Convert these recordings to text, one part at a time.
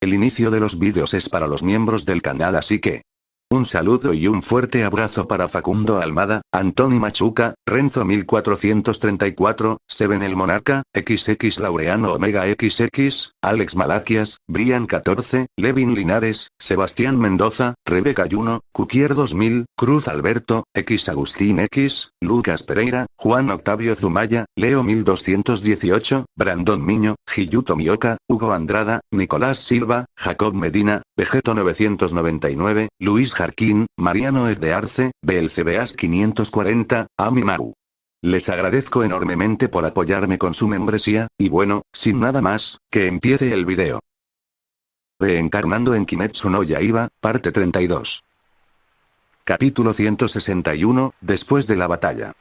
El inicio de los vídeos es para los miembros del canal, así que un saludo y un fuerte abrazo para Facundo Almada, Antoni Machuca, Renzo 1434, Seven el Monarca, XX Laureano Omega XX, Alex Malaquias, Brian 14, Levin Linares, Sebastián Mendoza, Rebeca Yuno, Cuquier 2000, Cruz Alberto, X Agustín X, Lucas Pereira, Juan Octavio Zumaya, Leo 1218, Brandon Miño, Giyuto Mioca, Hugo Andrada, Nicolás Silva, Jacob Medina, Vegeto 999, Luis Jarquín, Mariano de Arce, Belcebeas 540, Ami Maru. Les agradezco enormemente por apoyarme con su membresía, y bueno, sin nada más, que empiece el video. Reencarnando en Kimetsu no Yaiba, parte 32. Capítulo 161, después de la batalla.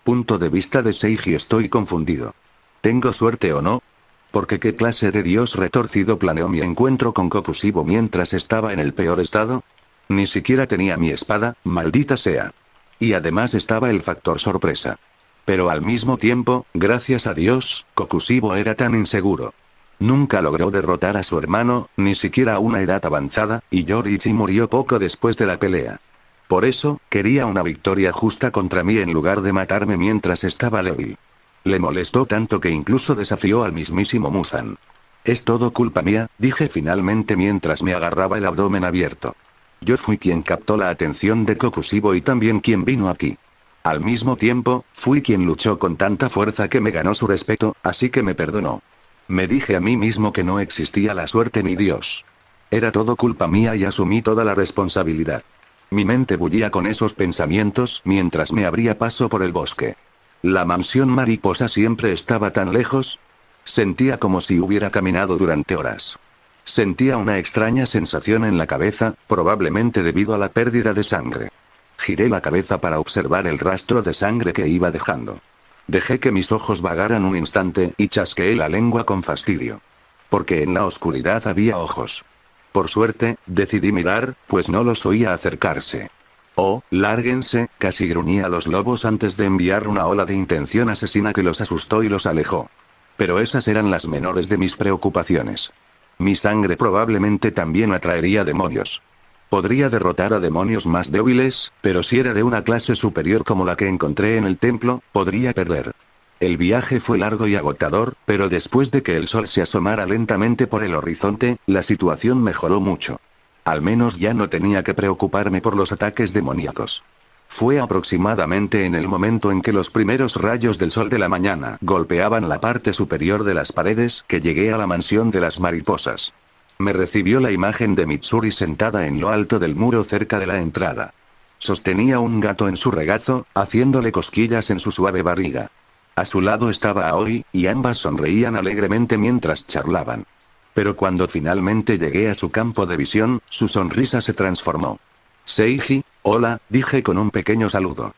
Punto de vista de Seiji: estoy confundido. ¿Tengo suerte o no? Porque ¿qué clase de dios retorcido planeó mi encuentro con Kokushibo mientras estaba en el peor estado? Ni siquiera tenía mi espada, maldita sea. Y además estaba el factor sorpresa. Pero al mismo tiempo, gracias a Dios, Kokushibo era tan inseguro. Nunca logró derrotar a su hermano, ni siquiera a una edad avanzada, y Yoriichi murió poco después de la pelea. Por eso, quería una victoria justa contra mí en lugar de matarme mientras estaba débil. Le molestó tanto que incluso desafió al mismísimo Muzan. Es todo culpa mía, dije finalmente mientras me agarraba el abdomen abierto. Yo fui quien captó la atención de Kokushibo y también quien vino aquí. Al mismo tiempo, fui quien luchó con tanta fuerza que me ganó su respeto, así que me perdonó. Me dije a mí mismo que no existía la suerte ni Dios. Era todo culpa mía y asumí toda la responsabilidad. Mi mente bullía con esos pensamientos mientras me abría paso por el bosque. La mansión mariposa siempre estaba tan lejos. Sentía como si hubiera caminado durante horas. Sentía una extraña sensación en la cabeza, probablemente debido a la pérdida de sangre. Giré la cabeza para observar el rastro de sangre que iba dejando. Dejé que mis ojos vagaran un instante y chasqueé la lengua con fastidio. Porque en la oscuridad había ojos. Por suerte, decidí mirar, pues no los oía acercarse. Oh, lárguense, casi gruñía a los lobos antes de enviar una ola de intención asesina que los asustó y los alejó. Pero esas eran las menores de mis preocupaciones. Mi sangre probablemente también atraería demonios. Podría derrotar a demonios más débiles, pero si era de una clase superior como la que encontré en el templo, podría perder. El viaje fue largo y agotador, pero después de que el sol se asomara lentamente por el horizonte, la situación mejoró mucho. Al menos ya no tenía que preocuparme por los ataques demoníacos. Fue aproximadamente en el momento en que los primeros rayos del sol de la mañana golpeaban la parte superior de las paredes que llegué a la mansión de las mariposas. Me recibió la imagen de Mitsuri sentada en lo alto del muro cerca de la entrada. Sostenía un gato en su regazo, haciéndole cosquillas en su suave barriga. A su lado estaba Aoi, y ambas sonreían alegremente mientras charlaban. Pero cuando finalmente llegué a su campo de visión, su sonrisa se transformó. Seiji, hola, dije con un pequeño saludo.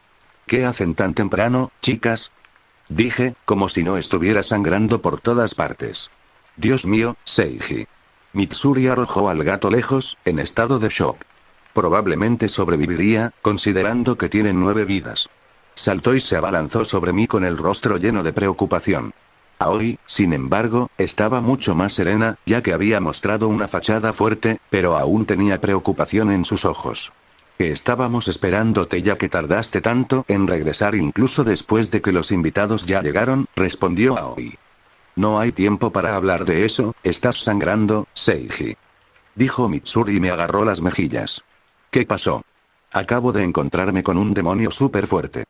¿Qué hacen tan temprano, chicas? Dije, como si no estuviera sangrando por todas partes. Dios mío, Seiji. Mitsuri arrojó al gato lejos, en estado de shock. Probablemente sobreviviría, considerando que tiene 9 vidas. Saltó y se abalanzó sobre mí con el rostro lleno de preocupación. Aoi, sin embargo, estaba mucho más serena, ya que había mostrado una fachada fuerte, pero aún tenía preocupación en sus ojos. ¿Que estábamos esperándote ya que tardaste tanto en regresar incluso después de que los invitados ya llegaron? Respondió Aoi. No hay tiempo para hablar de eso, estás sangrando, Seiji. Dijo Mitsuri y me agarró las mejillas. ¿Qué pasó? Acabo de encontrarme con un demonio súper fuerte.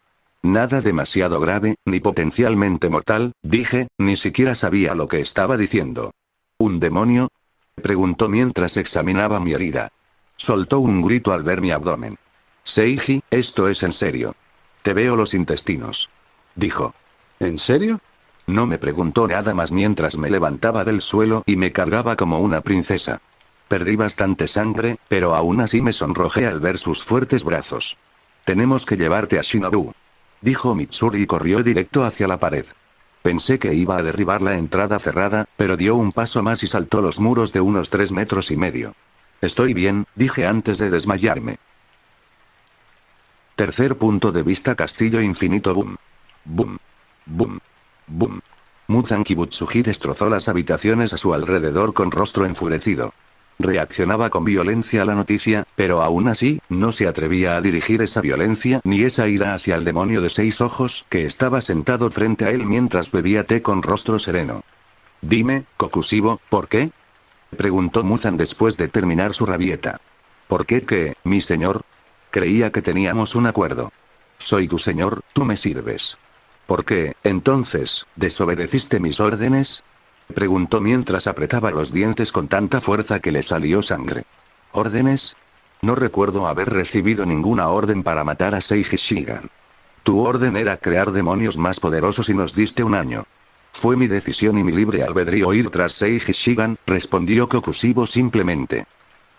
Nada demasiado grave, ni potencialmente mortal, dije, ni siquiera sabía lo que estaba diciendo. ¿Un demonio? Preguntó mientras examinaba mi herida. Soltó un grito al ver mi abdomen. Seiji, esto es en serio. Te veo los intestinos. Dijo. ¿En serio? No me preguntó nada más mientras me levantaba del suelo y me cargaba como una princesa. Perdí bastante sangre, pero aún así me sonrojé al ver sus fuertes brazos. Tenemos que llevarte a Shinobu. Dijo Mitsuri y corrió directo hacia la pared. Pensé que iba a derribar la entrada cerrada, pero dio un paso más y saltó los muros de unos 3,5 metros. Estoy bien, dije antes de desmayarme. Tercer punto de vista: Castillo Infinito. Boom. Boom. Boom. Boom. Muzan Kibutsuji destrozó las habitaciones a su alrededor con rostro enfurecido. Reaccionaba con violencia a la noticia, pero aún así, no se atrevía a dirigir esa violencia ni esa ira hacia el demonio de 6 ojos que estaba sentado frente a él mientras bebía té con rostro sereno. Dime, Kokushibo, ¿por qué? Preguntó Muzan después de terminar su rabieta. ¿Por qué qué, mi señor? Creía que teníamos un acuerdo. Soy tu señor, tú me sirves. ¿Por qué, entonces, desobedeciste mis órdenes? Preguntó mientras apretaba los dientes con tanta fuerza que le salió sangre. ¿Órdenes? No recuerdo haber recibido ninguna orden para matar a Seiji Shigan. Tu orden era crear demonios más poderosos y nos diste un año. Fue mi decisión y mi libre albedrío ir tras Seiji Shigan, respondió Kokushibo simplemente.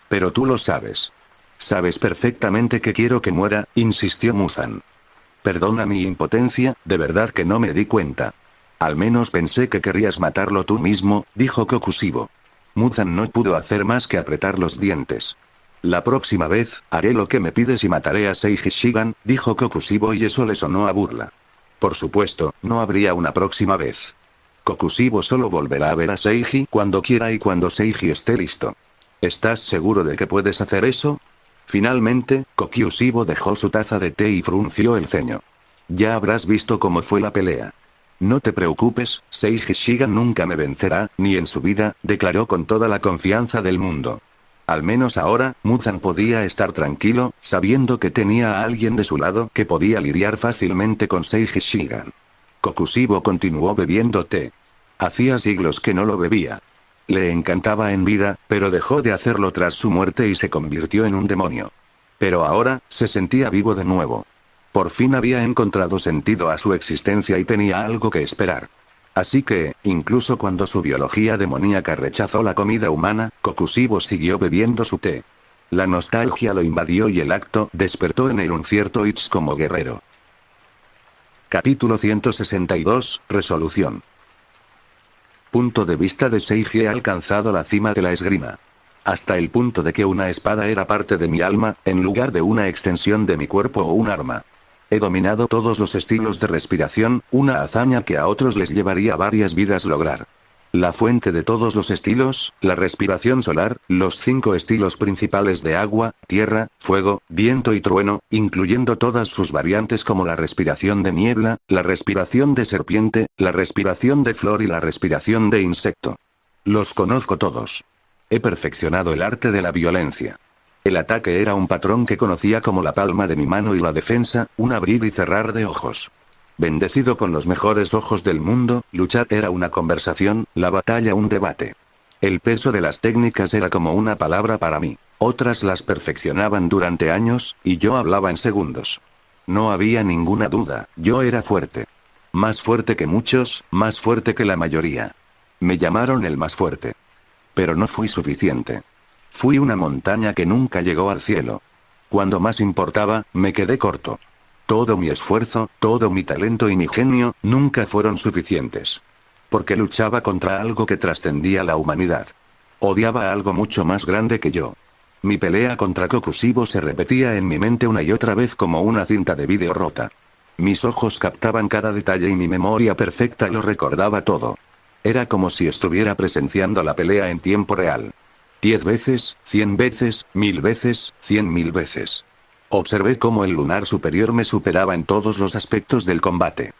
Pero tú lo sabes. Sabes perfectamente que quiero que muera, insistió Muzan. Perdona mi impotencia, de verdad que no me di cuenta. Al menos pensé que querrías matarlo tú mismo, dijo Kokushibo. Muzan no pudo hacer más que apretar los dientes. La próxima vez, haré lo que me pides y mataré a Seiji Shigan, dijo Kokushibo y eso le sonó a burla. Por supuesto, no habría una próxima vez. Kokushibo solo volverá a ver a Seiji cuando quiera y cuando Seiji esté listo. ¿Estás seguro de que puedes hacer eso? Finalmente, Kokushibo dejó su taza de té y frunció el ceño. Ya habrás visto cómo fue la pelea. No te preocupes, Seiji Shigan nunca me vencerá, ni en su vida, declaró con toda la confianza del mundo. Al menos ahora, Muzan podía estar tranquilo, sabiendo que tenía a alguien de su lado que podía lidiar fácilmente con Seiji Shigan. Kokushibo continuó bebiendo té. Hacía siglos que no lo bebía. Le encantaba en vida, pero dejó de hacerlo tras su muerte y se convirtió en un demonio. Pero ahora, se sentía vivo de nuevo. Por fin había encontrado sentido a su existencia y tenía algo que esperar. Así que, incluso cuando su biología demoníaca rechazó la comida humana, Kokushibo siguió bebiendo su té. La nostalgia lo invadió y el acto despertó en él un cierto itch como guerrero. Capítulo 162, Resolución. Punto de vista de Seiji: he alcanzado la cima de la esgrima. Hasta el punto de que una espada era parte de mi alma, en lugar de una extensión de mi cuerpo o un arma. He dominado todos los estilos de respiración, una hazaña que a otros les llevaría varias vidas lograr. La fuente de todos los estilos, la respiración solar, los 5 estilos principales de agua, tierra, fuego, viento y trueno, incluyendo todas sus variantes como la respiración de niebla, la respiración de serpiente, la respiración de flor y la respiración de insecto. Los conozco todos. He perfeccionado el arte de la violencia. El ataque era un patrón que conocía como la palma de mi mano y la defensa, un abrir y cerrar de ojos. Bendecido con los mejores ojos del mundo, luchar era una conversación, la batalla un debate. El peso de las técnicas era como una palabra para mí. Otras las perfeccionaban durante años, y yo hablaba en segundos. No había ninguna duda, yo era fuerte. Más fuerte que muchos, más fuerte que la mayoría. Me llamaron el más fuerte. Pero no fui suficiente. Fui una montaña que nunca llegó al cielo. Cuando más importaba, me quedé corto. Todo mi esfuerzo, todo mi talento y mi genio, nunca fueron suficientes. Porque luchaba contra algo que trascendía la humanidad. Odiaba a algo mucho más grande que yo. Mi pelea contra Kokushibo se repetía en mi mente una y otra vez como una cinta de vídeo rota. Mis ojos captaban cada detalle y mi memoria perfecta lo recordaba todo. Era como si estuviera presenciando la pelea en tiempo real. 10 veces, 100 veces, 1000 veces, 100.000 veces. Observé cómo el lunar superior me superaba en todos los aspectos del combate.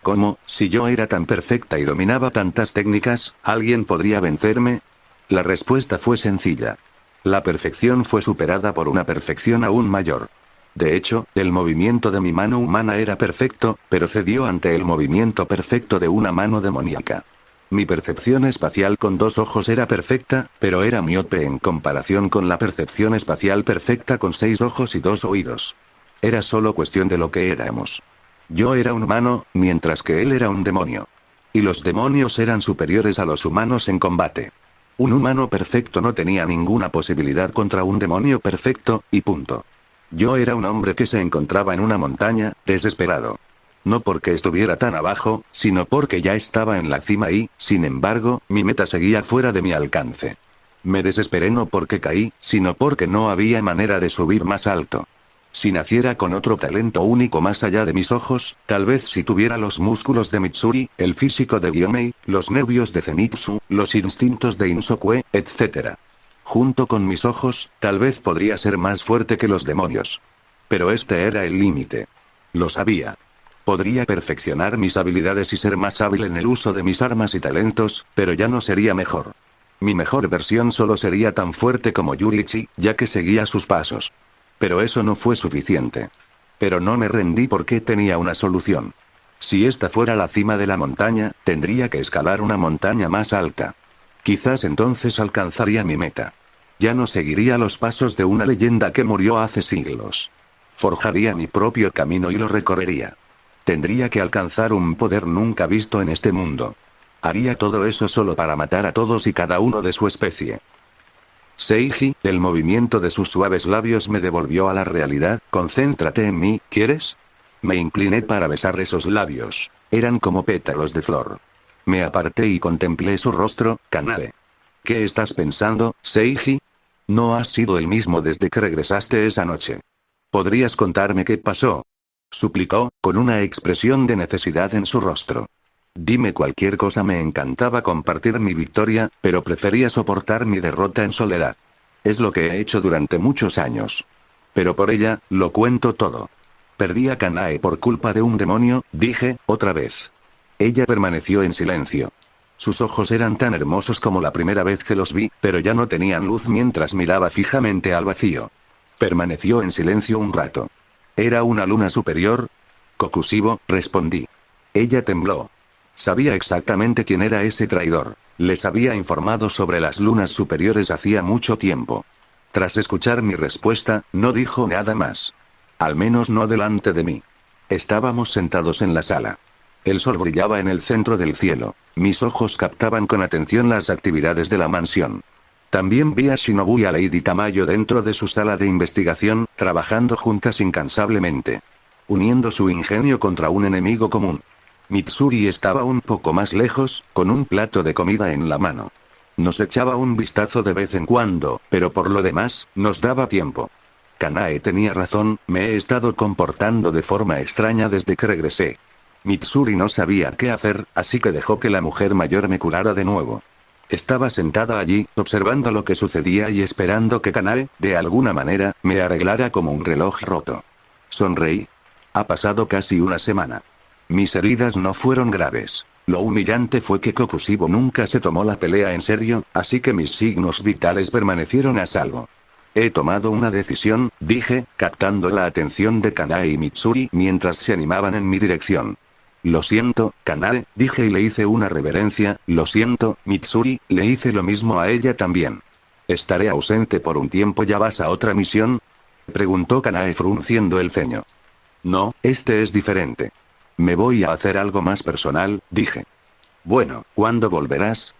¿Cómo, si yo era tan perfecta y dominaba tantas técnicas, alguien podría vencerme? La respuesta fue sencilla. La perfección fue superada por una perfección aún mayor. De hecho, el movimiento de mi mano humana era perfecto, pero cedió ante el movimiento perfecto de una mano demoníaca. Mi percepción espacial con 2 ojos era perfecta, pero era miope en comparación con la percepción espacial perfecta con 6 ojos y 2 oídos. Era solo cuestión de lo que éramos. Yo era un humano, mientras que él era un demonio. Y los demonios eran superiores a los humanos en combate. Un humano perfecto no tenía ninguna posibilidad contra un demonio perfecto, y punto. Yo era un hombre que se encontraba en una montaña, desesperado. No porque estuviera tan abajo, sino porque ya estaba en la cima y, sin embargo, mi meta seguía fuera de mi alcance. Me desesperé no porque caí, sino porque no había manera de subir más alto. Si naciera con otro talento único más allá de mis ojos, tal vez si tuviera los músculos de Mitsuri, el físico de Gyomei, los nervios de Zenitsu, los instintos de Insokue, etc. Junto con mis ojos, tal vez podría ser más fuerte que los demonios. Pero este era el límite. Lo sabía. Podría perfeccionar mis habilidades y ser más hábil en el uso de mis armas y talentos, pero ya no sería mejor. Mi mejor versión solo sería tan fuerte como Yurichi, ya que seguía sus pasos. Pero eso no fue suficiente. Pero no me rendí porque tenía una solución. Si esta fuera la cima de la montaña, tendría que escalar una montaña más alta. Quizás entonces alcanzaría mi meta. Ya no seguiría los pasos de una leyenda que murió hace siglos. Forjaría mi propio camino y lo recorrería. Tendría que alcanzar un poder nunca visto en este mundo. Haría todo eso solo para matar a todos y cada uno de su especie. Seiji, el movimiento de sus suaves labios me devolvió a la realidad. Concéntrate en mí, ¿quieres? Me incliné para besar esos labios. Eran como pétalos de flor. Me aparté y contemplé su rostro. Kanae. ¿Qué estás pensando, Seiji? No has sido el mismo desde que regresaste esa noche. ¿Podrías contarme qué pasó? Suplicó, con una expresión de necesidad en su rostro. Dime cualquier cosa. Me encantaba compartir mi victoria, pero prefería soportar mi derrota en soledad. Es lo que he hecho durante muchos años. Pero por ella, lo cuento todo. Perdí a Kanae por culpa de un demonio, dije, otra vez. Ella permaneció en silencio. Sus ojos eran tan hermosos como la primera vez que los vi, pero ya no tenían luz mientras miraba fijamente al vacío. Permaneció en silencio un rato. ¿Era una luna superior? Kokushibo, respondí. Ella tembló. Sabía exactamente quién era ese traidor. Les había informado sobre las lunas superiores hacía mucho tiempo. Tras escuchar mi respuesta, no dijo nada más. Al menos no delante de mí. Estábamos sentados en la sala. El sol brillaba en el centro del cielo. Mis ojos captaban con atención las actividades de la mansión. También vi a Shinobu y a Lady Tamayo dentro de su sala de investigación, trabajando juntas incansablemente. Uniendo su ingenio contra un enemigo común. Mitsuri estaba un poco más lejos, con un plato de comida en la mano. Nos echaba un vistazo de vez en cuando, pero por lo demás, nos daba tiempo. Kanae tenía razón, me he estado comportando de forma extraña desde que regresé. Mitsuri no sabía qué hacer, así que dejó que la mujer mayor me curara de nuevo. Estaba sentada allí, observando lo que sucedía y esperando que Kanae, de alguna manera, me arreglara como un reloj roto. Sonreí. Ha pasado casi una semana. Mis heridas no fueron graves. Lo humillante fue que Kokushibo nunca se tomó la pelea en serio, así que mis signos vitales permanecieron a salvo. He tomado una decisión, dije, captando la atención de Kanae y Mitsuri mientras se animaban en mi dirección. Lo siento, Kanae, dije y le hice una reverencia. Lo siento, Mitsuri, le hice lo mismo a ella también. ¿Estaré ausente por un tiempo? ¿Ya vas a otra misión? Preguntó Kanae frunciendo el ceño. No, este es diferente. Me voy a hacer algo más personal, dije. Bueno, ¿cuándo volverás?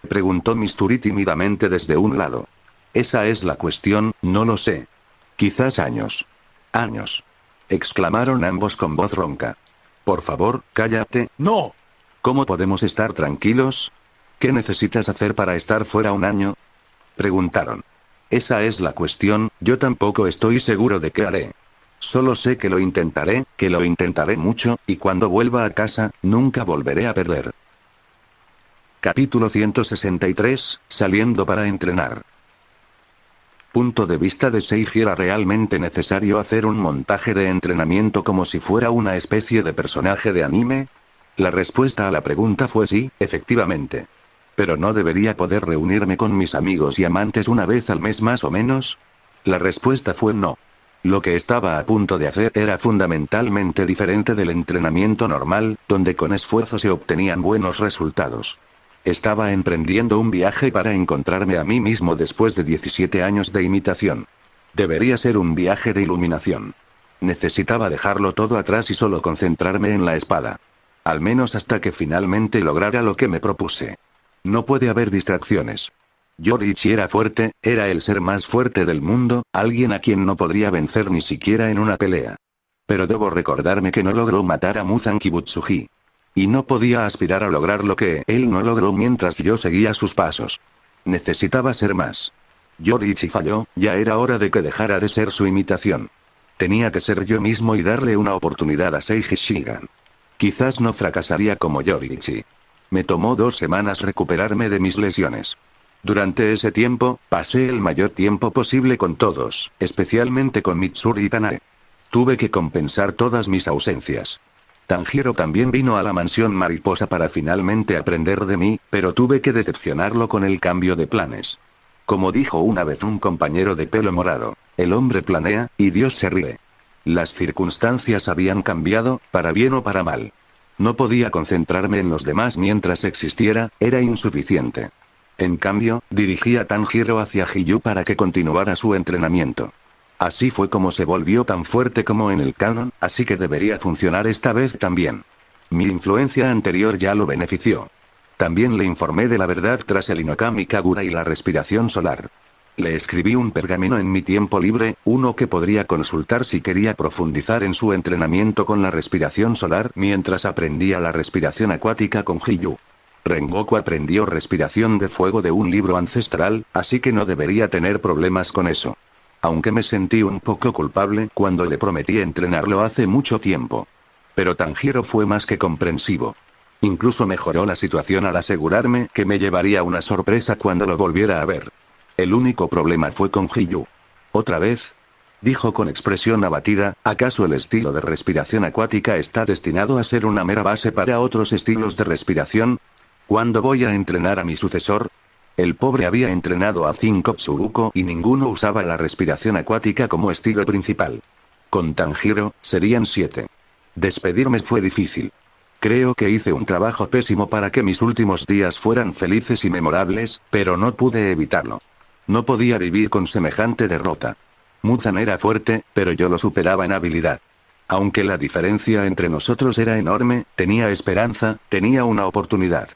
Preguntó Mitsuri tímidamente desde un lado. Esa es la cuestión, no lo sé. Quizás años. Años. Exclamaron ambos con voz ronca. Por favor, cállate. ¡No! ¿Cómo podemos estar tranquilos? ¿Qué necesitas hacer para estar fuera un año? Preguntaron. Esa es la cuestión, yo tampoco estoy seguro de qué haré. Solo sé que lo intentaré mucho, y cuando vuelva a casa, nunca volveré a perder. Capítulo 163, saliendo para entrenar. Punto de vista de Seiji. ¿Era realmente necesario hacer un montaje de entrenamiento como si fuera una especie de personaje de anime? La respuesta a la pregunta fue sí, efectivamente. ¿Pero no debería poder reunirme con mis amigos y amantes una vez al mes más o menos? La respuesta fue no. Lo que estaba a punto de hacer era fundamentalmente diferente del entrenamiento normal, donde con esfuerzo se obtenían buenos resultados. Estaba emprendiendo un viaje para encontrarme a mí mismo después de 17 años de imitación. Debería ser un viaje de iluminación. Necesitaba dejarlo todo atrás y solo concentrarme en la espada. Al menos hasta que finalmente lograra lo que me propuse. No puede haber distracciones. Yorichi era fuerte, era el ser más fuerte del mundo, alguien a quien no podría vencer ni siquiera en una pelea. Pero debo recordarme que no logró matar a Muzan Kibutsuji. Y no podía aspirar a lograr lo que él no logró mientras yo seguía sus pasos. Necesitaba ser más. Yorichi falló, ya era hora de que dejara de ser su imitación. Tenía que ser yo mismo y darle una oportunidad a Seiji Shigan. Quizás no fracasaría como Yoriichi. Me tomó 2 semanas recuperarme de mis lesiones. Durante ese tiempo, pasé el mayor tiempo posible con todos, especialmente con Mitsuri y Kanae. Tuve que compensar todas mis ausencias. Tanjiro también vino a la mansión mariposa para finalmente aprender de mí, pero tuve que decepcionarlo con el cambio de planes. Como dijo una vez un compañero de pelo morado, el hombre planea, y Dios se ríe. Las circunstancias habían cambiado, para bien o para mal. No podía concentrarme en los demás mientras existiera, era insuficiente. En cambio, dirigí a Tanjiro hacia Hiyu para que continuara su entrenamiento. Así fue como se volvió tan fuerte como en el canon, así que debería funcionar esta vez también. Mi influencia anterior ya lo benefició. También le informé de la verdad tras el Inokami Kagura y la respiración solar. Le escribí un pergamino en mi tiempo libre, uno que podría consultar si quería profundizar en su entrenamiento con la respiración solar mientras aprendía la respiración acuática con Hiyu. Rengoku aprendió respiración de fuego de un libro ancestral, así que no debería tener problemas con eso. Aunque me sentí un poco culpable cuando le prometí entrenarlo hace mucho tiempo. Pero Tanjiro fue más que comprensivo. Incluso mejoró la situación al asegurarme que me llevaría una sorpresa cuando lo volviera a ver. El único problema fue con Hiyu. ¿Otra vez?, dijo con expresión abatida, ¿acaso el estilo de respiración acuática está destinado a ser una mera base para otros estilos de respiración? ¿Cuándo voy a entrenar a mi sucesor? El pobre había entrenado a 5 Tsuruko y ninguno usaba la respiración acuática como estilo principal. Con Tanjiro, serían 7. Despedirme fue difícil. Creo que hice un trabajo pésimo para que mis últimos días fueran felices y memorables, pero no pude evitarlo. No podía vivir con semejante derrota. Muzan era fuerte, pero yo lo superaba en habilidad. Aunque la diferencia entre nosotros era enorme, tenía esperanza, tenía una oportunidad.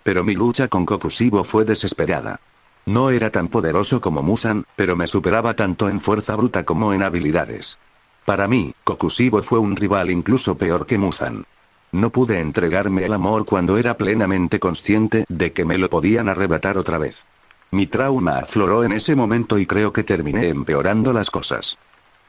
Pero mi lucha con Kokushibo fue desesperada. No era tan poderoso como Muzan, pero me superaba tanto en fuerza bruta como en habilidades. Para mí, Kokushibo fue un rival incluso peor que Muzan. No pude entregarme el amor cuando era plenamente consciente de que me lo podían arrebatar otra vez. Mi trauma afloró en ese momento y creo que terminé empeorando las cosas.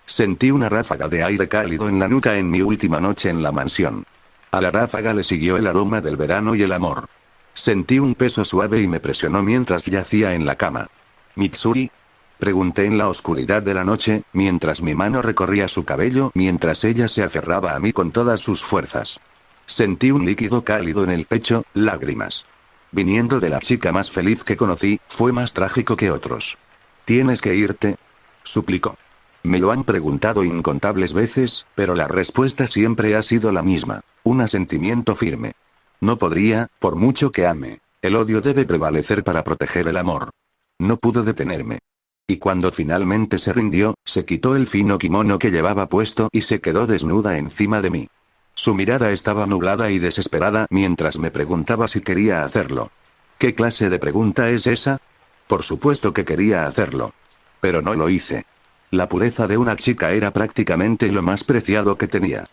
Sentí una ráfaga de aire cálido en la nuca en mi última noche en la mansión. A la ráfaga le siguió el aroma del verano y el amor. Sentí un peso suave y me presionó mientras yacía en la cama. ¿Mitsuri?, pregunté en la oscuridad de la noche, mientras mi mano recorría su cabello mientras ella se aferraba a mí con todas sus fuerzas. Sentí un líquido cálido en el pecho, lágrimas. Viniendo de la chica más feliz que conocí, fue más trágico que otros. ¿Tienes que irte?, suplicó. Me lo han preguntado incontables veces, pero la respuesta siempre ha sido la misma: un asentimiento firme. No podría, por mucho que ame. El odio debe prevalecer para proteger el amor. No pudo detenerme. Y cuando finalmente se rindió, se quitó el fino kimono que llevaba puesto y se quedó desnuda encima de mí. Su mirada estaba nublada y desesperada mientras me preguntaba si quería hacerlo. ¿Qué clase de pregunta es esa? Por supuesto que quería hacerlo. Pero no lo hice. La pureza de una chica era prácticamente lo más preciado que tenía.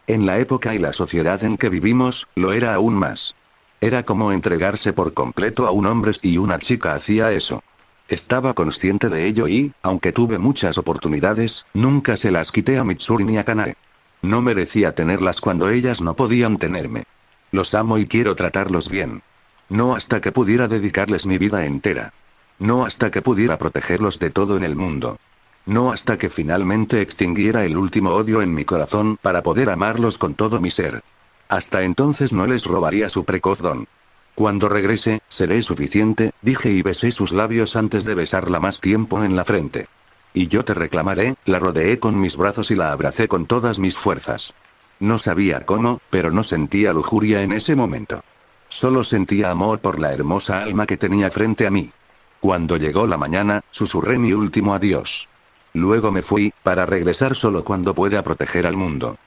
En la época y la sociedad en que vivimos, lo era aún más. Era como entregarse por completo a un hombre y una chica hacía eso. Estaba consciente de ello y, aunque tuve muchas oportunidades, nunca se las quité a Mitsuri ni a Kanae. No merecía tenerlas cuando ellas no podían tenerme. Los amo y quiero tratarlos bien. No hasta que pudiera dedicarles mi vida entera. No hasta que pudiera protegerlos de todo en el mundo. No hasta que finalmente extinguiera el último odio en mi corazón para poder amarlos con todo mi ser. Hasta entonces no les robaría su precoz don. Cuando regrese, seré suficiente, dije y besé sus labios antes de besarla más tiempo en la frente. Y yo te reclamaré, la rodeé con mis brazos y la abracé con todas mis fuerzas. No sabía cómo, pero no sentía lujuria en ese momento. Solo sentía amor por la hermosa alma que tenía frente a mí. Cuando llegó la mañana, susurré mi último adiós. Luego me fui, para regresar solo cuando pueda proteger al mundo.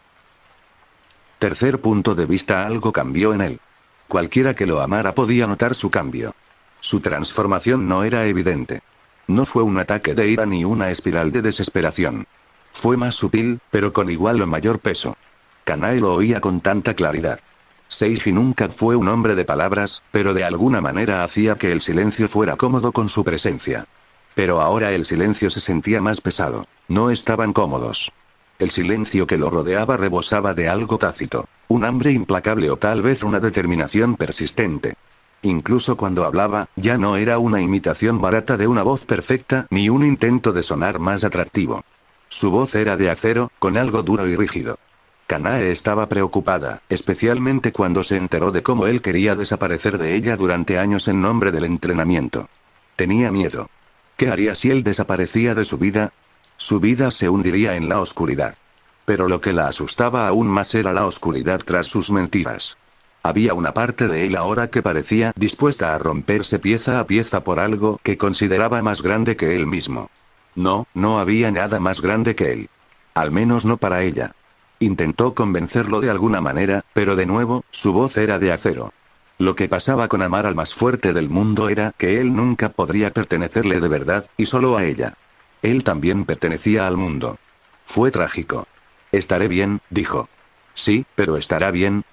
Tercer punto de vista: algo cambió en él. Cualquiera que lo amara podía notar su cambio. Su transformación no era evidente. No fue un ataque de ira ni una espiral de desesperación. Fue más sutil, pero con igual o mayor peso. Kanae lo oía con tanta claridad. Seiji nunca fue un hombre de palabras, pero de alguna manera hacía que el silencio fuera cómodo con su presencia. Pero ahora el silencio se sentía más pesado. No estaban cómodos. El silencio que lo rodeaba rebosaba de algo tácito, un hambre implacable o tal vez una determinación persistente. Incluso cuando hablaba, ya no era una imitación barata de una voz perfecta ni un intento de sonar más atractivo. Su voz era de acero, con algo duro y rígido. Kanae estaba preocupada, especialmente cuando se enteró de cómo él quería desaparecer de ella durante años en nombre del entrenamiento. Tenía miedo. ¿Qué haría si él desaparecía de su vida? Su vida se hundiría en la oscuridad. Pero lo que la asustaba aún más era la oscuridad tras sus mentiras. Había una parte de él ahora que parecía dispuesta a romperse pieza a pieza por algo que consideraba más grande que él mismo. No, no había nada más grande que él. Al menos no para ella. Intentó convencerlo de alguna manera, pero de nuevo, su voz era de acero. Lo que pasaba con amar al más fuerte del mundo era que él nunca podría pertenecerle de verdad, y solo a ella. Él también pertenecía al mundo. Fue trágico. Estaré bien, dijo. Sí, pero estará bien.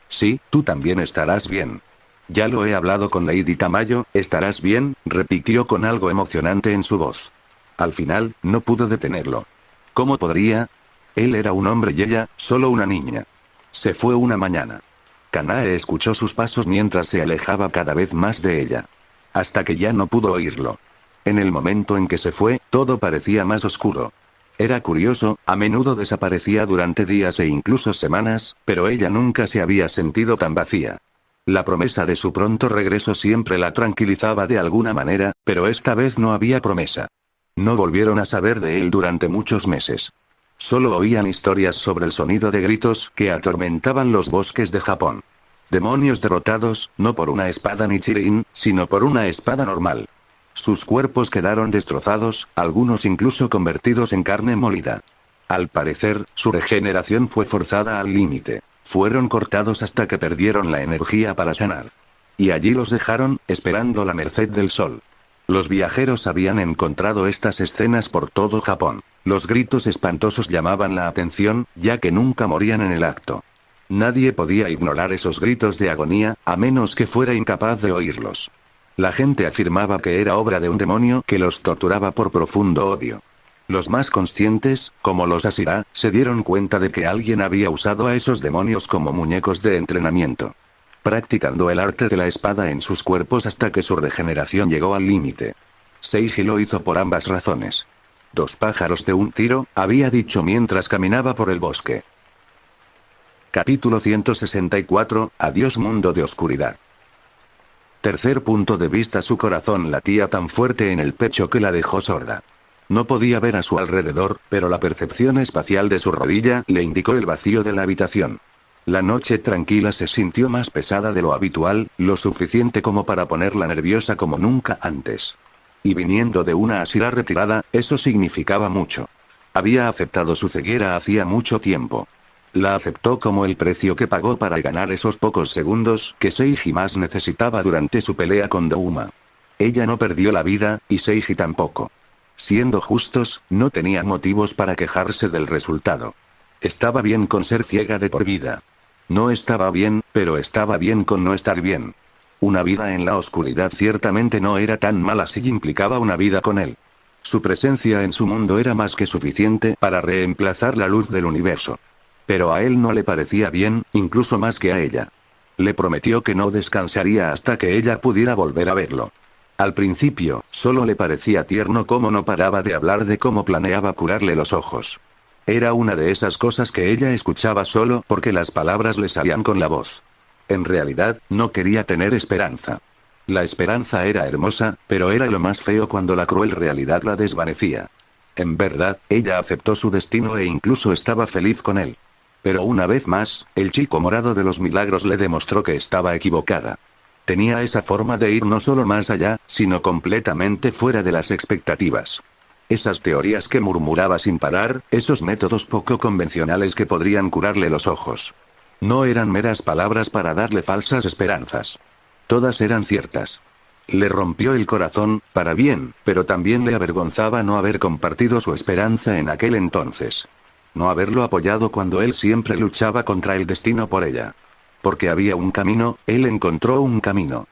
Sí, tú también estarás bien. Ya lo he hablado con Lady Tamayo, ¿estarás bien?, repitió con algo emocionante en su voz. Al final, no pudo detenerlo. ¿Cómo podría? Él era un hombre y ella, solo una niña. Se fue una mañana. Kanae escuchó sus pasos mientras se alejaba cada vez más de ella. Hasta que ya no pudo oírlo. En el momento en que se fue, todo parecía más oscuro. Era curioso, a menudo desaparecía durante días e incluso semanas, pero ella nunca se había sentido tan vacía. La promesa de su pronto regreso siempre la tranquilizaba de alguna manera, pero esta vez no había promesa. No volvieron a saber de él durante muchos meses. Solo oían historias sobre el sonido de gritos que atormentaban los bosques de Japón. Demonios derrotados, no por una espada Nichirin, sino por una espada normal. Sus cuerpos quedaron destrozados, algunos incluso convertidos en carne molida. Al parecer, su regeneración fue forzada al límite. Fueron cortados hasta que perdieron la energía para sanar. Y allí los dejaron, esperando la merced del sol. Los viajeros habían encontrado estas escenas por todo Japón. Los gritos espantosos llamaban la atención, ya que nunca morían en el acto. Nadie podía ignorar esos gritos de agonía, a menos que fuera incapaz de oírlos. La gente afirmaba que era obra de un demonio que los torturaba por profundo odio. Los más conscientes, como los Ashira, se dieron cuenta de que alguien había usado a esos demonios como muñecos de entrenamiento. Practicando el arte de la espada en sus cuerpos hasta que su regeneración llegó al límite. Seiji lo hizo por ambas razones. 2 pájaros de un tiro, había dicho mientras caminaba por el bosque. Capítulo 164, Adiós mundo de oscuridad. Tercer punto de vista. Su corazón latía tan fuerte en el pecho que la dejó sorda. No podía ver a su alrededor, pero la percepción espacial de su rodilla le indicó el vacío de la habitación. La noche tranquila se sintió más pesada de lo habitual, lo suficiente como para ponerla nerviosa como nunca antes. Y viniendo de una Ashira retirada, eso significaba mucho. Había aceptado su ceguera hacía mucho tiempo. La aceptó como el precio que pagó para ganar esos pocos segundos que Seiji más necesitaba durante su pelea con Douma. Ella no perdió la vida, y Seiji tampoco. Siendo justos, no tenía motivos para quejarse del resultado. Estaba bien con ser ciega de por vida. No estaba bien, pero estaba bien con no estar bien. Una vida en la oscuridad ciertamente no era tan mala si implicaba una vida con él. Su presencia en su mundo era más que suficiente para reemplazar la luz del universo. Pero a él no le parecía bien, incluso más que a ella. Le prometió que no descansaría hasta que ella pudiera volver a verlo. Al principio, solo le parecía tierno cómo no paraba de hablar de cómo planeaba curarle los ojos. Era una de esas cosas que ella escuchaba solo porque las palabras le salían con la voz. En realidad, no quería tener esperanza. La esperanza era hermosa, pero era lo más feo cuando la cruel realidad la desvanecía. En verdad, ella aceptó su destino e incluso estaba feliz con él. Pero una vez más, el chico morado de los milagros le demostró que estaba equivocada. Tenía esa forma de ir no solo más allá, sino completamente fuera de las expectativas. Esas teorías que murmuraba sin parar, esos métodos poco convencionales que podrían curarle los ojos. No eran meras palabras para darle falsas esperanzas. Todas eran ciertas. Le rompió el corazón, para bien, pero también le avergonzaba no haber compartido su esperanza en aquel entonces. No haberlo apoyado cuando él siempre luchaba contra el destino por ella. Porque había un camino, él encontró un camino.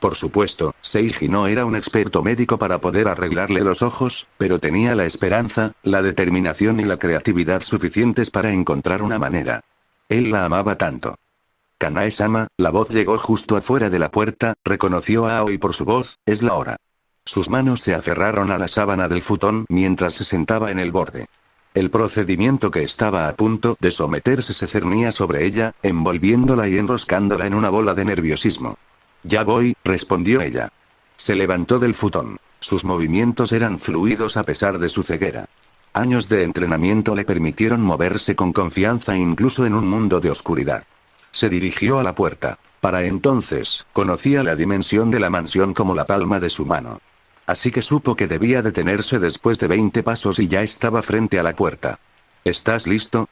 Por supuesto, Seiji no era un experto médico para poder arreglarle los ojos, pero tenía la esperanza, la determinación y la creatividad suficientes para encontrar una manera. Él la amaba tanto. Kanae-sama, la voz llegó justo afuera de la puerta, reconoció a Aoi por su voz, es la hora. Sus manos se aferraron a la sábana del futón mientras se sentaba en el borde. El procedimiento que estaba a punto de someterse se cernía sobre ella, envolviéndola y enroscándola en una bola de nerviosismo. Ya voy, respondió ella. Se levantó del futón. Sus movimientos eran fluidos a pesar de su ceguera. Años de entrenamiento le permitieron moverse con confianza incluso en un mundo de oscuridad. Se dirigió a la puerta. Para entonces, conocía la dimensión de la mansión como la palma de su mano. Así que supo que debía detenerse después de 20 pasos y ya estaba frente a la puerta. ¿Estás listo?,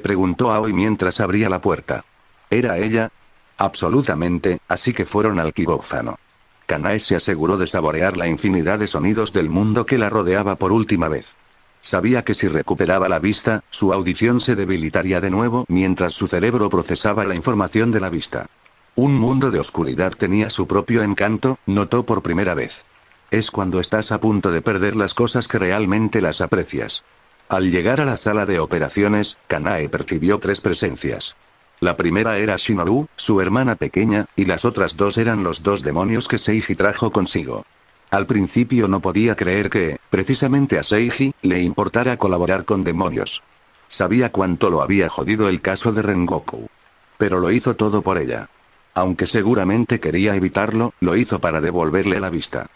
preguntó Aoi mientras abría la puerta. ¿Era ella? Absolutamente, así que fueron al quirófano. Kanae se aseguró de saborear la infinidad de sonidos del mundo que la rodeaba por última vez. Sabía que si recuperaba la vista, su audición se debilitaría de nuevo mientras su cerebro procesaba la información de la vista. Un mundo de oscuridad tenía su propio encanto, notó por primera vez. Es cuando estás a punto de perder las cosas que realmente las aprecias. Al llegar a la sala de operaciones, Kanae percibió 3 presencias. La primera era Shinobu, su hermana pequeña, y las otras 2 eran los 2 demonios que Seiji trajo consigo. Al principio no podía creer que, precisamente a Seiji, le importara colaborar con demonios. Sabía cuánto lo había jodido el caso de Rengoku. Pero lo hizo todo por ella. Aunque seguramente quería evitarlo, lo hizo para devolverle la vista.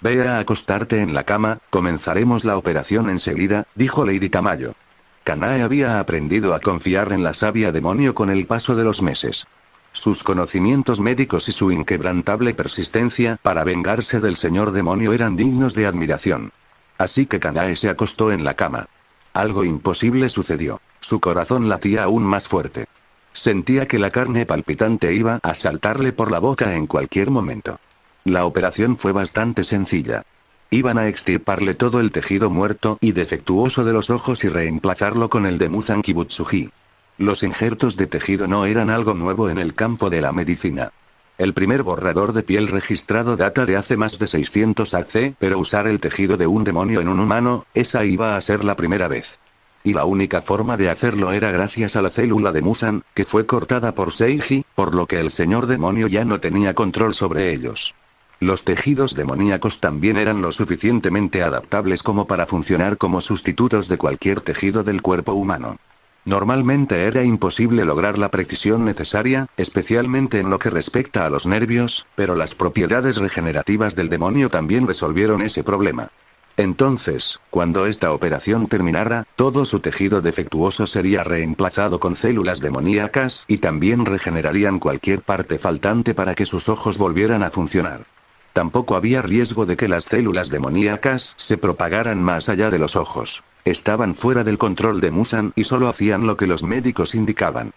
Ve a acostarte en la cama, comenzaremos la operación enseguida, dijo Lady Tamayo. Kanae había aprendido a confiar en la sabia demonio con el paso de los meses. Sus conocimientos médicos y su inquebrantable persistencia para vengarse del señor demonio eran dignos de admiración. Así que Kanae se acostó en la cama. Algo imposible sucedió. Su corazón latía aún más fuerte. Sentía que la carne palpitante iba a saltarle por la boca en cualquier momento. La operación fue bastante sencilla. Iban a extirparle todo el tejido muerto y defectuoso de los ojos y reemplazarlo con el de Muzan Kibutsuji. Los injertos de tejido no eran algo nuevo en el campo de la medicina. El primer borrador de piel registrado data de hace más de 600 AC, pero usar el tejido de un demonio en un humano, esa iba a ser la primera vez. Y la única forma de hacerlo era gracias a la célula de Muzan, que fue cortada por Seiji, por lo que el señor demonio ya no tenía control sobre ellos. Los tejidos demoníacos también eran lo suficientemente adaptables como para funcionar como sustitutos de cualquier tejido del cuerpo humano. Normalmente era imposible lograr la precisión necesaria, especialmente en lo que respecta a los nervios, pero las propiedades regenerativas del demonio también resolvieron ese problema. Entonces, cuando esta operación terminara, todo su tejido defectuoso sería reemplazado con células demoníacas y también regenerarían cualquier parte faltante para que sus ojos volvieran a funcionar. Tampoco había riesgo de que las células demoníacas se propagaran más allá de los ojos. Estaban fuera del control de Muzan y solo hacían lo que los médicos indicaban.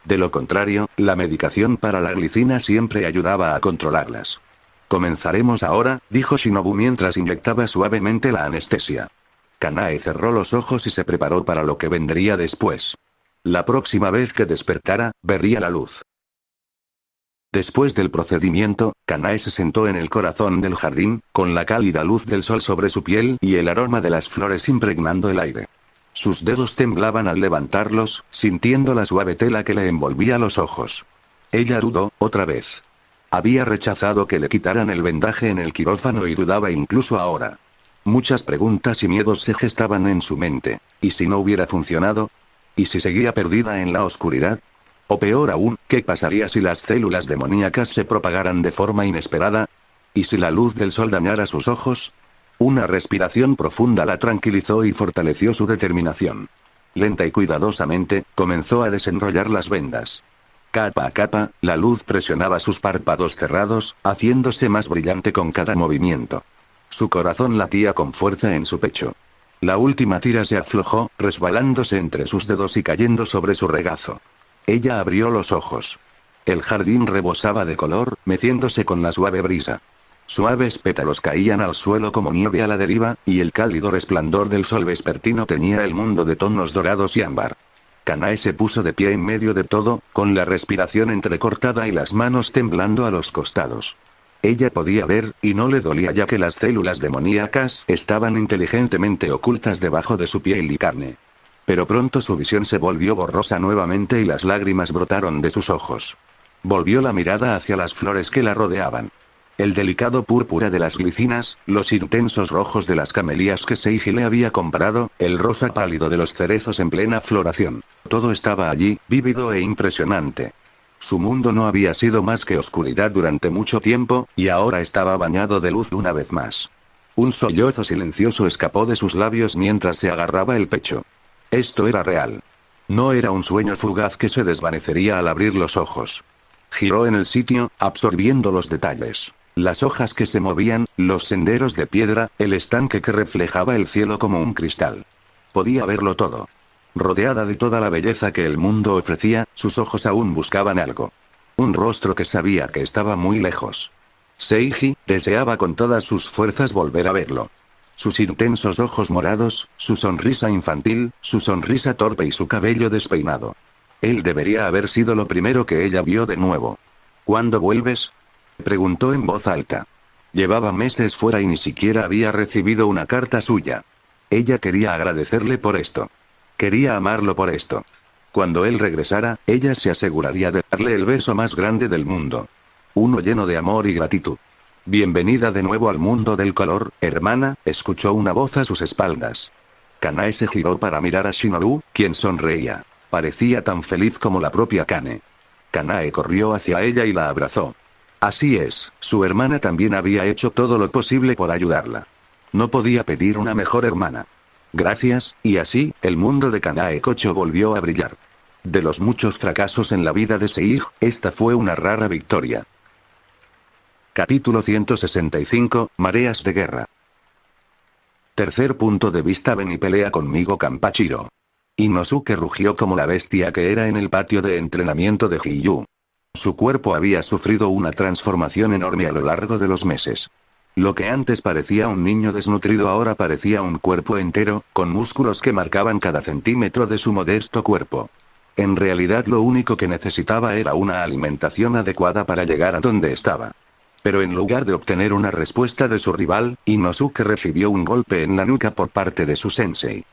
De lo contrario, la medicación para la glicina siempre ayudaba a controlarlas. Comenzaremos ahora, dijo Shinobu mientras inyectaba suavemente la anestesia. Kanae cerró los ojos y se preparó para lo que vendría después. La próxima vez que despertara, vería la luz. Después del procedimiento, Kanae se sentó en el corazón del jardín, con la cálida luz del sol sobre su piel y el aroma de las flores impregnando el aire. Sus dedos temblaban al levantarlos, sintiendo la suave tela que le envolvía los ojos. Ella dudó, otra vez. Había rechazado que le quitaran el vendaje en el quirófano y dudaba incluso ahora. Muchas preguntas y miedos se gestaban en su mente. ¿Y si no hubiera funcionado? ¿Y si seguía perdida en la oscuridad? O peor aún, ¿qué pasaría si las células demoníacas se propagaran de forma inesperada? ¿Y si la luz del sol dañara sus ojos? Una respiración profunda la tranquilizó y fortaleció su determinación. Lenta y cuidadosamente, comenzó a desenrollar las vendas. Capa a capa, la luz presionaba sus párpados cerrados, haciéndose más brillante con cada movimiento. Su corazón latía con fuerza en su pecho. La última tira se aflojó, resbalándose entre sus dedos y cayendo sobre su regazo. Ella abrió los ojos. El jardín rebosaba de color, meciéndose con la suave brisa. Suaves pétalos caían al suelo como nieve a la deriva, y el cálido resplandor del sol vespertino teñía el mundo de tonos dorados y ámbar. Kanae se puso de pie en medio de todo, con la respiración entrecortada y las manos temblando a los costados. Ella podía ver, y no le dolía ya que las células demoníacas estaban inteligentemente ocultas debajo de su piel y carne. Pero pronto su visión se volvió borrosa nuevamente y las lágrimas brotaron de sus ojos. Volvió la mirada hacia las flores que la rodeaban. El delicado púrpura de las glicinas, los intensos rojos de las camelías que Seiji le había comprado, el rosa pálido de los cerezos en plena floración. Todo estaba allí, vívido e impresionante. Su mundo no había sido más que oscuridad durante mucho tiempo, y ahora estaba bañado de luz una vez más. Un sollozo silencioso escapó de sus labios mientras se agarraba el pecho. Esto era real. No era un sueño fugaz que se desvanecería al abrir los ojos. Giró en el sitio, absorbiendo los detalles. Las hojas que se movían, los senderos de piedra, el estanque que reflejaba el cielo como un cristal. Podía verlo todo. Rodeada de toda la belleza que el mundo ofrecía, sus ojos aún buscaban algo. Un rostro que sabía que estaba muy lejos. Seiji deseaba con todas sus fuerzas volver a verlo. Sus intensos ojos morados, su sonrisa infantil, su sonrisa torpe y su cabello despeinado. Él debería haber sido lo primero que ella vio de nuevo. ¿Cuándo vuelves?, preguntó en voz alta. Llevaba meses fuera y ni siquiera había recibido una carta suya. Ella quería agradecerle por esto. Quería amarlo por esto. Cuando él regresara, ella se aseguraría de darle el beso más grande del mundo. Uno lleno de amor y gratitud. Bienvenida de nuevo al mundo del color, hermana, escuchó una voz a sus espaldas. Kanae se giró para mirar a Shinobu, quien sonreía. Parecía tan feliz como la propia Kane. Kanae corrió hacia ella y la abrazó. Así es, su hermana también había hecho todo lo posible por ayudarla. No podía pedir una mejor hermana. Gracias, y así, el mundo de Kanae Kocho volvió a brillar. De los muchos fracasos en la vida de Seiji, esta fue una rara victoria. Capítulo 165, Mareas de guerra. Tercer punto de vista. Ven y pelea conmigo, Kanpachiro. Inosuke rugió como la bestia que era en el patio de entrenamiento de Hiyu. Su cuerpo había sufrido una transformación enorme a lo largo de los meses. Lo que antes parecía un niño desnutrido ahora parecía un cuerpo entero, con músculos que marcaban cada centímetro de su modesto cuerpo. En realidad lo único que necesitaba era una alimentación adecuada para llegar a donde estaba. Pero en lugar de obtener una respuesta de su rival, Inosuke recibió un golpe en la nuca por parte de su sensei.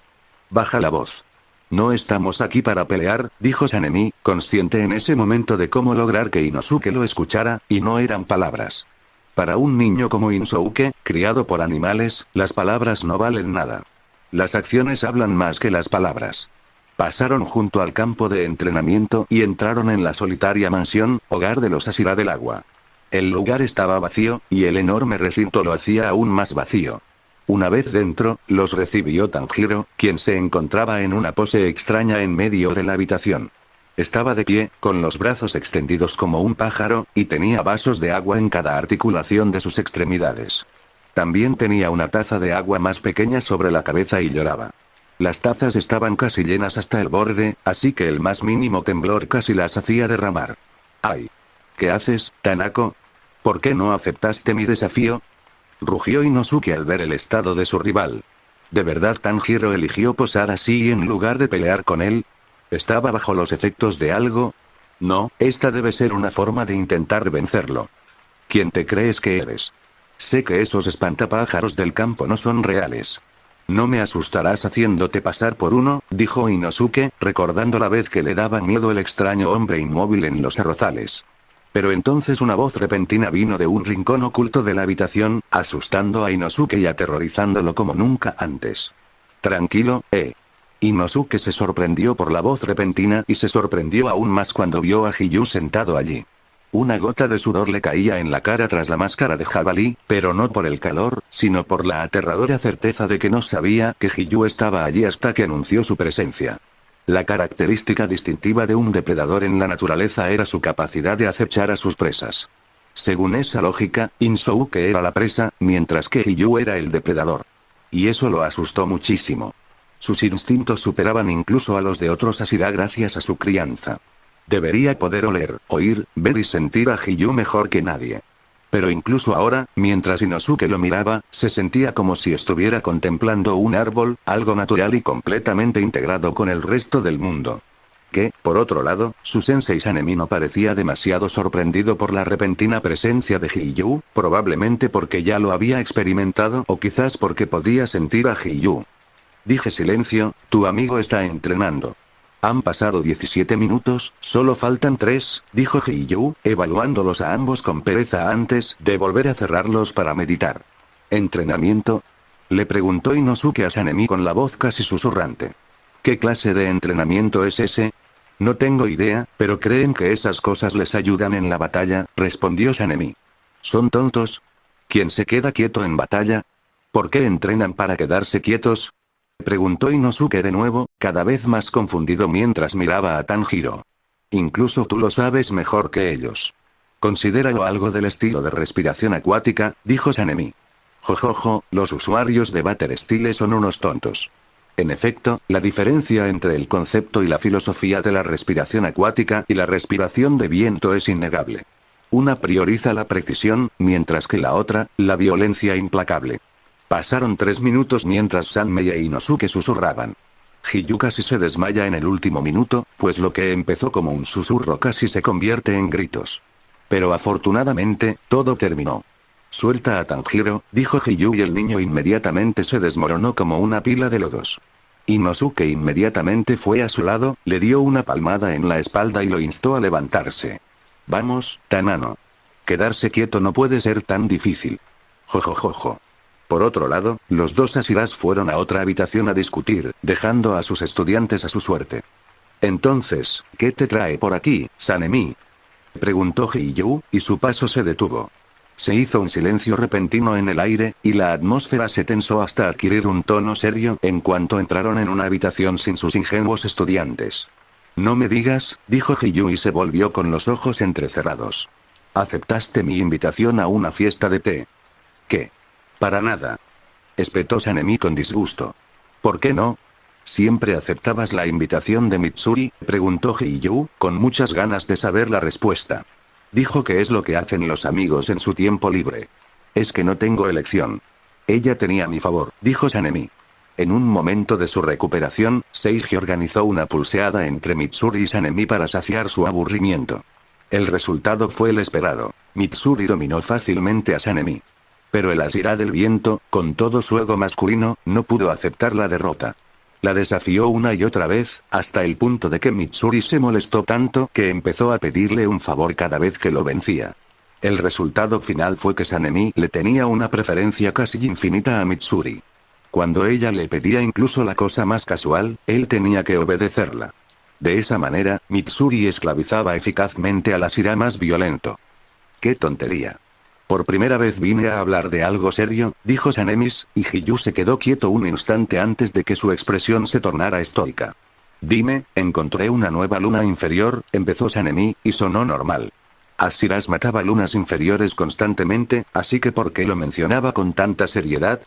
Baja la voz. No estamos aquí para pelear, dijo Sanemi, consciente en ese momento de cómo lograr que Inosuke lo escuchara, y no eran palabras. Para un niño como Inosuke, criado por animales, las palabras no valen nada. Las acciones hablan más que las palabras. Pasaron junto al campo de entrenamiento y entraron en la solitaria mansión, hogar de los Ashira del agua. El lugar estaba vacío, y el enorme recinto lo hacía aún más vacío. Una vez dentro, los recibió Tanjiro, quien se encontraba en una pose extraña en medio de la habitación. Estaba de pie, con los brazos extendidos como un pájaro, y tenía vasos de agua en cada articulación de sus extremidades. También tenía una taza de agua más pequeña sobre la cabeza y lloraba. Las tazas estaban casi llenas hasta el borde, así que el más mínimo temblor casi las hacía derramar. ¡Ay! ¿Qué haces, Tanako? ¿Por qué no aceptaste mi desafío?, rugió Inosuke al ver el estado de su rival. ¿De verdad Tanjiro eligió posar así en lugar de pelear con él? ¿Estaba bajo los efectos de algo? No, esta debe ser una forma de intentar vencerlo. ¿Quién te crees que eres? Sé que esos espantapájaros del campo no son reales. No me asustarás haciéndote pasar por uno, dijo Inosuke, recordando la vez que le daba miedo el extraño hombre inmóvil en los arrozales. Pero entonces una voz repentina vino de un rincón oculto de la habitación, asustando a Inosuke y aterrorizándolo como nunca antes. Tranquilo, Inosuke se sorprendió por la voz repentina y se sorprendió aún más cuando vio a Hiyu sentado allí. Una gota de sudor le caía en la cara tras la máscara de jabalí, pero no por el calor, sino por la aterradora certeza de que no sabía que Hiyu estaba allí hasta que anunció su presencia. La característica distintiva de un depredador en la naturaleza era su capacidad de acechar a sus presas. Según esa lógica, Inosuke era la presa, mientras que Hiyu era el depredador. Y eso lo asustó muchísimo. Sus instintos superaban incluso a los de otros Ashira gracias a su crianza. Debería poder oler, oír, ver y sentir a Hiyu mejor que nadie. Pero incluso ahora, mientras Inosuke lo miraba, se sentía como si estuviera contemplando un árbol, algo natural y completamente integrado con el resto del mundo. Que, por otro lado, su sensei Sanemi no parecía demasiado sorprendido por la repentina presencia de Hiyuu, probablemente porque ya lo había experimentado o quizás porque podía sentir a Hiyuu. Dije silencio, tu amigo está entrenando. Han pasado 17 minutos, solo faltan 3, dijo Hiyuu, evaluándolos a ambos con pereza antes de volver a cerrarlos para meditar. ¿Entrenamiento? Le preguntó Inosuke a Sanemi con la voz casi susurrante. ¿Qué clase de entrenamiento es ese? No tengo idea, pero creen que esas cosas les ayudan en la batalla, respondió Sanemi. ¿Son tontos? ¿Quién se queda quieto en batalla? ¿Por qué entrenan para quedarse quietos? Preguntó Inosuke de nuevo, cada vez más confundido mientras miraba a Tanjiro. Incluso tú lo sabes mejor que ellos. Considéralo algo del estilo de respiración acuática, dijo Sanemi. Jojojo, los usuarios de Butter Style son unos tontos. En efecto, la diferencia entre el concepto y la filosofía de la respiración acuática y la respiración de viento es innegable. Una prioriza la precisión, mientras que la otra, la violencia implacable. Pasaron 3 minutos mientras Sanmei e Inosuke susurraban. Hiyuu casi se desmaya en el último minuto, pues lo que empezó como un susurro casi se convierte en gritos. Pero afortunadamente, todo terminó. Suelta a Tanjiro, dijo Hiyuu y el niño inmediatamente se desmoronó como una pila de lodos. Inosuke inmediatamente fue a su lado, le dio una palmada en la espalda y lo instó a levantarse. Vamos, Tanano. Quedarse quieto no puede ser tan difícil. Jojojojo. Por otro lado, los dos Hashiras fueron a otra habitación a discutir, dejando a sus estudiantes a su suerte. Entonces, ¿qué te trae por aquí, Sanemi? Preguntó Hiyuu, y su paso se detuvo. Se hizo un silencio repentino en el aire, y la atmósfera se tensó hasta adquirir un tono serio en cuanto entraron en una habitación sin sus ingenuos estudiantes. No me digas, dijo Hiyuu y se volvió con los ojos entrecerrados. ¿Aceptaste mi invitación a una fiesta de té? ¿Qué? Para nada. Espetó Sanemi con disgusto. ¿Por qué no? ¿Siempre aceptabas la invitación de Mitsuri? Preguntó Hiyuu, con muchas ganas de saber la respuesta. Dijo que es lo que hacen los amigos en su tiempo libre. Es que no tengo elección. Ella tenía mi favor, dijo Sanemi. En un momento de su recuperación, Seiji organizó una pulseada entre Mitsuri y Sanemi para saciar su aburrimiento. El resultado fue el esperado. Mitsuri dominó fácilmente a Sanemi. Pero el Hashira del viento, con todo su ego masculino, no pudo aceptar la derrota. La desafió una y otra vez, hasta el punto de que Mitsuri se molestó tanto que empezó a pedirle un favor cada vez que lo vencía. El resultado final fue que Sanemi le tenía una preferencia casi infinita a Mitsuri. Cuando ella le pedía incluso la cosa más casual, él tenía que obedecerla. De esa manera, Mitsuri esclavizaba eficazmente al Hashira más violento. ¡Qué tontería! Por primera vez vine a hablar de algo serio, dijo Sanemis, y Hiyuu se quedó quieto un instante antes de que su expresión se tornara estoica. Dime, encontré una nueva luna inferior, empezó Sanemi, y sonó normal. Hashiras mataba lunas inferiores constantemente, así que ¿por qué lo mencionaba con tanta seriedad?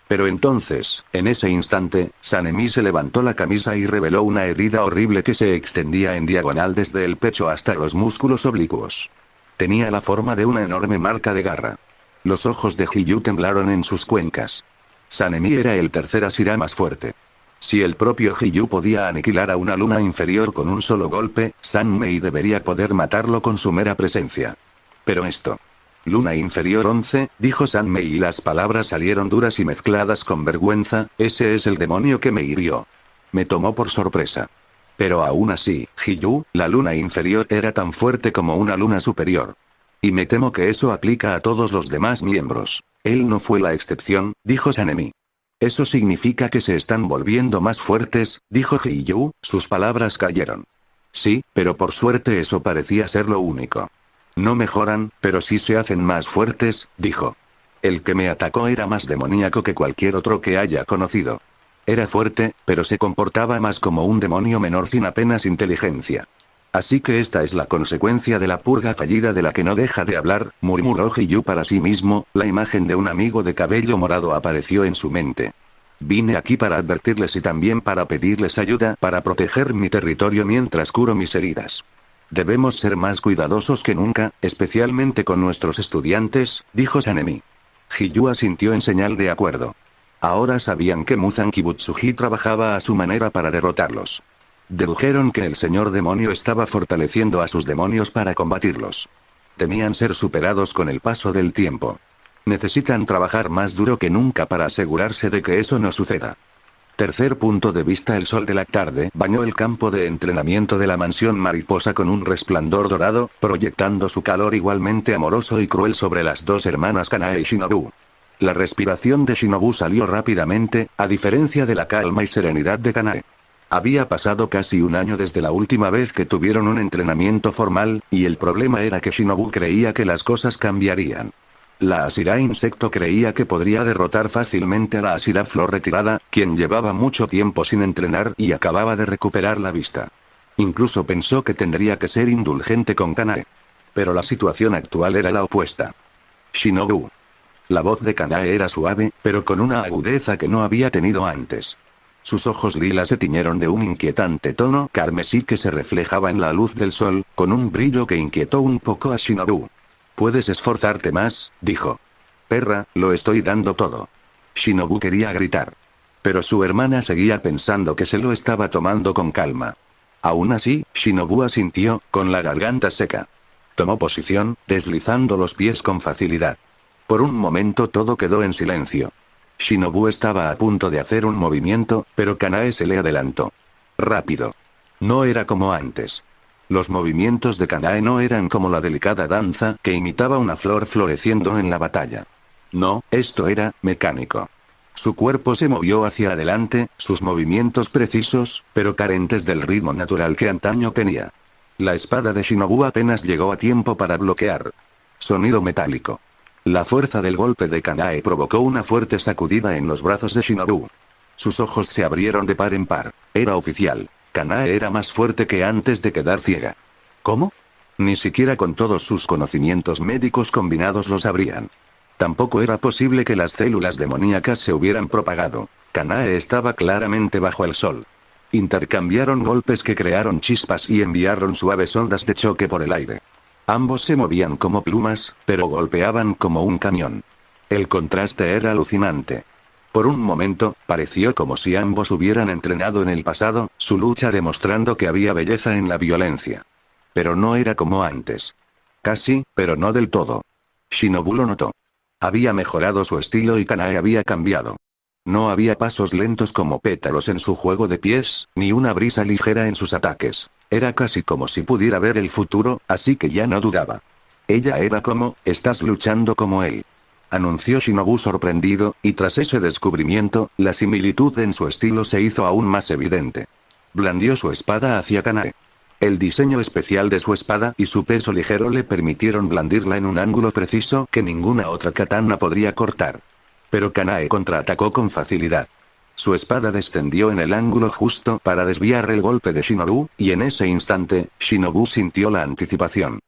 Pero entonces, en ese instante, Sanemi se levantó la camisa y reveló una herida horrible que se extendía en diagonal desde el pecho hasta los músculos oblicuos. Tenía la forma de una enorme marca de garra. Los ojos de Hiyuu temblaron en sus cuencas. Sanemi era el tercer Hashira más fuerte. Si el propio Hiyuu podía aniquilar a una luna inferior con un solo golpe, Sanmei debería poder matarlo con su mera presencia. Pero esto... Luna inferior 11, dijo Sanmei y las palabras salieron duras y mezcladas con vergüenza, ese es el demonio que me hirió. Me tomó por sorpresa. Pero aún así, Hiyuu, la luna inferior era tan fuerte como una luna superior. Y me temo que eso aplica a todos los demás miembros. Él no fue la excepción, dijo Sanemi. Eso significa que se están volviendo más fuertes, dijo Hiyuu, sus palabras cayeron. Sí, pero por suerte eso parecía ser lo único. No mejoran, pero sí se hacen más fuertes, dijo. El que me atacó era más demoníaco que cualquier otro que haya conocido. Era fuerte, pero se comportaba más como un demonio menor sin apenas inteligencia. Así que esta es la consecuencia de la purga fallida de la que no deja de hablar, murmuró Hiyuu para sí mismo, la imagen de un amigo de cabello morado apareció en su mente. Vine aquí para advertirles y también para pedirles ayuda para proteger mi territorio mientras curo mis heridas. Debemos ser más cuidadosos que nunca, especialmente con nuestros estudiantes, dijo Sanemi. Hiyuu asintió en señal de acuerdo. Ahora sabían que Muzan Kibutsuji trabajaba a su manera para derrotarlos. Dedujeron que el señor demonio estaba fortaleciendo a sus demonios para combatirlos. Temían ser superados con el paso del tiempo. Necesitan trabajar más duro que nunca para asegurarse de que eso no suceda. Tercer punto de vista. El sol de la tarde bañó el campo de entrenamiento de la mansión mariposa con un resplandor dorado, proyectando su calor igualmente amoroso y cruel sobre las dos hermanas Kanae y Shinobu. La respiración de Shinobu salió rápidamente, a diferencia de la calma y serenidad de Kanae. Había pasado casi un año desde la última vez que tuvieron un entrenamiento formal, y el problema era que Shinobu creía que las cosas cambiarían. La Ashira insecto creía que podría derrotar fácilmente a la Ashira flor retirada, quien llevaba mucho tiempo sin entrenar y acababa de recuperar la vista. Incluso pensó que tendría que ser indulgente con Kanae. Pero la situación actual era la opuesta. Shinobu. La voz de Kanae era suave, pero con una agudeza que no había tenido antes. Sus ojos lilas se tiñeron de un inquietante tono carmesí que se reflejaba en la luz del sol, con un brillo que inquietó un poco a Shinobu. «Puedes esforzarte más», dijo. «Perra, lo estoy dando todo». Shinobu quería gritar. Pero su hermana seguía pensando que se lo estaba tomando con calma. Aún así, Shinobu asintió, con la garganta seca. Tomó posición, deslizando los pies con facilidad. Por un momento todo quedó en silencio. Shinobu estaba a punto de hacer un movimiento, pero Kanae se le adelantó. Rápido. No era como antes. Los movimientos de Kanae no eran como la delicada danza que imitaba una flor floreciendo en la batalla. No, esto era mecánico. Su cuerpo se movió hacia adelante, sus movimientos precisos, pero carentes del ritmo natural que antaño tenía. La espada de Shinobu apenas llegó a tiempo para bloquear. Sonido metálico. La fuerza del golpe de Kanae provocó una fuerte sacudida en los brazos de Shinobu. Sus ojos se abrieron de par en par. Era oficial. Kanae era más fuerte que antes de quedar ciega. ¿Cómo? Ni siquiera con todos sus conocimientos médicos combinados lo sabrían. Tampoco era posible que las células demoníacas se hubieran propagado. Kanae estaba claramente bajo el sol. Intercambiaron golpes que crearon chispas y enviaron suaves ondas de choque por el aire. Ambos se movían como plumas, pero golpeaban como un camión. El contraste era alucinante. Por un momento, pareció como si ambos hubieran entrenado en el pasado, su lucha demostrando que había belleza en la violencia. Pero no era como antes. Casi, pero no del todo. Shinobu lo notó. Había mejorado su estilo y Kanae había cambiado. No había pasos lentos como pétalos en su juego de pies, ni una brisa ligera en sus ataques. Era casi como si pudiera ver el futuro, así que ya no dudaba. Ella era como, estás luchando como él. Anunció Shinobu sorprendido, y tras ese descubrimiento, la similitud en su estilo se hizo aún más evidente. Blandió su espada hacia Kanae. El diseño especial de su espada y su peso ligero le permitieron blandirla en un ángulo preciso que ninguna otra katana podría cortar. Pero Kanae contraatacó con facilidad. Su espada descendió en el ángulo justo para desviar el golpe de Shinobu, y en ese instante, Shinobu sintió la anticipación.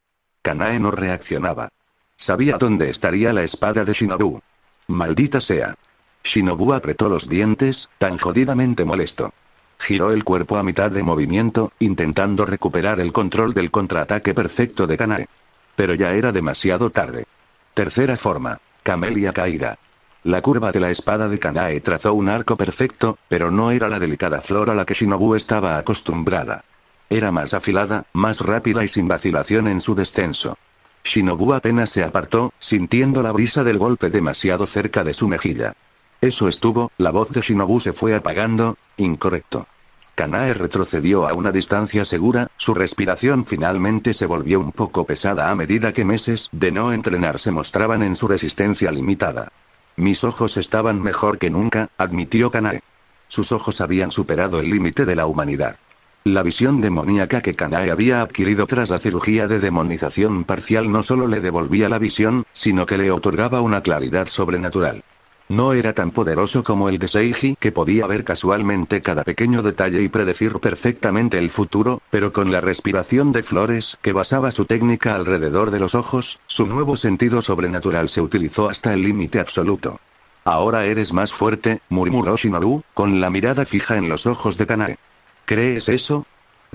Kanae no reaccionaba. Sabía dónde estaría la espada de Shinobu. Maldita sea. Shinobu apretó los dientes, tan jodidamente molesto. Giró el cuerpo a mitad de movimiento, intentando recuperar el control del contraataque perfecto de Kanae. Pero ya era demasiado tarde. Tercera forma. Camelia caída. La curva de la espada de Kanae trazó un arco perfecto, pero no era la delicada flor a la que Shinobu estaba acostumbrada. Era más afilada, más rápida y sin vacilación en su descenso. Shinobu apenas se apartó, sintiendo la brisa del golpe demasiado cerca de su mejilla. Eso estuvo, la voz de Shinobu se fue apagando. Incorrecto. Kanae retrocedió a una distancia segura, su respiración finalmente se volvió un poco pesada a medida que meses de no entrenar se mostraban en su resistencia limitada. Mis ojos estaban mejor que nunca, admitió Kanae. Sus ojos habían superado el límite de la humanidad. La visión demoníaca que Kanae había adquirido tras la cirugía de demonización parcial no solo le devolvía la visión, sino que le otorgaba una claridad sobrenatural. No era tan poderoso como el de Seiji, que podía ver casualmente cada pequeño detalle y predecir perfectamente el futuro, pero con la respiración de flores que basaba su técnica alrededor de los ojos, su nuevo sentido sobrenatural se utilizó hasta el límite absoluto. Ahora eres más fuerte, murmuró Shinobu, con la mirada fija en los ojos de Kanae. ¿Crees eso?,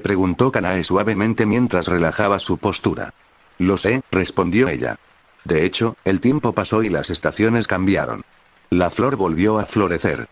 preguntó Kanae suavemente mientras relajaba su postura. Lo sé, respondió ella. De hecho, el tiempo pasó y las estaciones cambiaron. La flor volvió a florecer.